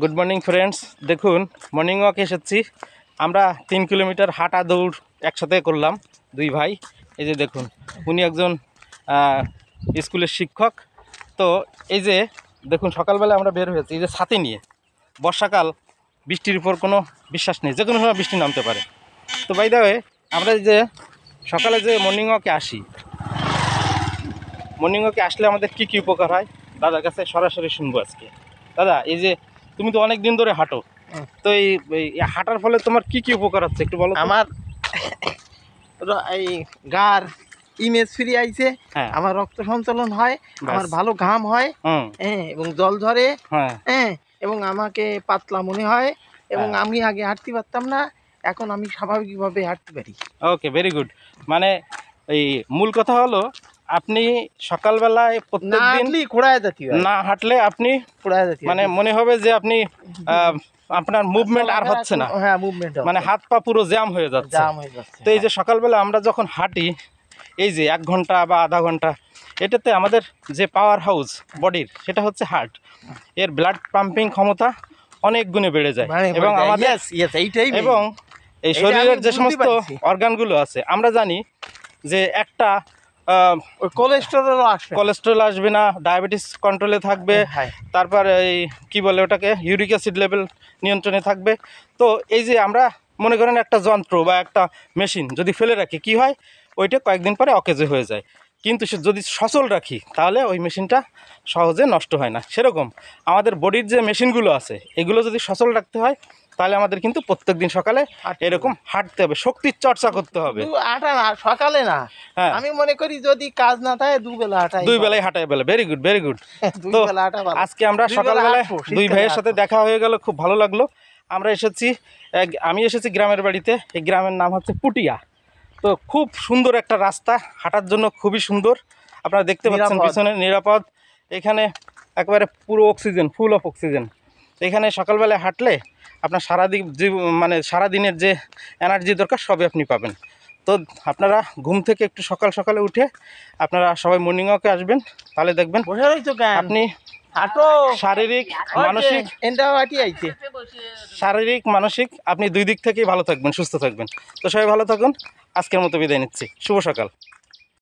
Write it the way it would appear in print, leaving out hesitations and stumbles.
Good morning friends. দেখুন, morning walk এসেছি আমরা। 3 কিলোমিটার হাঁটা দৌড় একসাথে করলাম দুই ভাই। এই যে দেখুন, উনি একজন স্কুলের শিক্ষক। তো এই যে দেখুন, সকালবেলা আমরা বের হয়েছি এই যে ছাতি নিয়ে। বর্ষাকাল, বৃষ্টির উপর কোনো বিশ্বাস নেই, যে কোনো সময় বৃষ্টি নামতে পারে। তো বাই দ্য ওয়ে, আমরা এই যে সকালে যে মর্নিং ওয়াকে আসি, মর্নিং ওয়াকে আসলে আমাদের কী কী উপকার হয় দাদার কাছে সরাসরি শুনবো আজকে। দাদা, এই যে তুমি তো অনেক দিন ধরে হাঁটো, তো এই হাঁটার ফলে তোমার কি কি উপকার হচ্ছে একটু বলো। আমার এই গার ইমেজ ফ্রি আইছে, আমার রক্ত সঞ্চালন হয়, আমার ভালো ঘাম হয়, এবং জল ঝরে, এবং আমাকে পাতলা মনে হয়, এবং আমি আগে হাঁটতে পারতাম না, এখন আমি স্বাভাবিকভাবে হাঁটতে পারি। ওকে, ভেরি গুড। মানে এই মূল কথা হলো, আপনি সকালবেলায় প্রত্যেকদিন না হাঁটলে আপনি মানে মনে হবে যে আপনি আপনার মুভমেন্ট আর হচ্ছে না, মানে হাত পা পুরো জ্যাম হয়ে যাচ্ছে। তো এই যে সকালবেলা আমরা যখন হাঁটি, এই যে 1 ঘন্টা বা আধা ঘন্টা, এটাতে আমাদের যে পাওয়ার হাউস বডির, সেটা হচ্ছে হার্ট, এর ব্লাড পাম্পিং ক্ষমতা অনেক গুণে বেড়ে যায়। এবং আমাদের এবং এই শরীরের যে সমস্ত অর্গানগুলো আছে, আমরা জানি যে একটা কোলেস্টেরল আসবে না, ডায়াবেটিস কন্ট্রোলে থাকবে, তারপর এই কী বলে ওটাকে, ইউরিক অ্যাসিড লেভেল নিয়ন্ত্রণে থাকবে। তো এই যে আমরা মনে করেন একটা যন্ত্র বা একটা মেশিন যদি ফেলে রাখি, কি হয়, ওইটা কয়েকদিন পরে অকেজো হয়ে যায়। কিন্তু যদি সচল রাখি, তাহলে ওই মেশিনটা সহজে নষ্ট হয় না। সেরকম আমাদের বডির যে মেশিনগুলো আছে, এগুলো যদি সচল রাখতে হয়, তাহলে আমাদের কিন্তু প্রত্যেক দিন সকালে এরকম হাঁটতে হবে, শক্তির চর্চা করতে হবে। সকালে না, আমি মনে করি যদি কাজ না থাকে দুই বেলায় হাঁটাই বেলা। Very good, very good. তো আজকে আমরা সকালবেলায় দুই ভাইয়ের সাথে দেখা হয়ে গেল, খুব ভালো লাগলো। আমরা এসেছি, আমি এসেছি গ্রামের বাড়িতে। এই গ্রামের নাম হচ্ছে পুটিয়া। তো খুব সুন্দর একটা রাস্তা, হাঁটার জন্য খুবই সুন্দর। আপনারা দেখতে পাচ্ছেন পিছনে, নিরাপদ। এখানে একেবারে পুরো অক্সিজেন, ফুল অফ অক্সিজেন। এখানে সকালবেলায় হাঁটলে আপনার সারাদিন মানে সারাদিনের যে এনার্জি দরকার সবই আপনি পাবেন। তো আপনারা ঘুম থেকে একটু সকাল সকালে উঠে আপনারা সবাই মর্নিং ওয়াকে আসবেন, তাহলে দেখবেন আপনি শারীরিক মানসিক আপনি দুই দিক থেকেই ভালো থাকবেন, সুস্থ থাকবেন। তো সবাই ভালো থাকুন। আজকের মতো বিদায় নিচ্ছি। শুভ সকাল।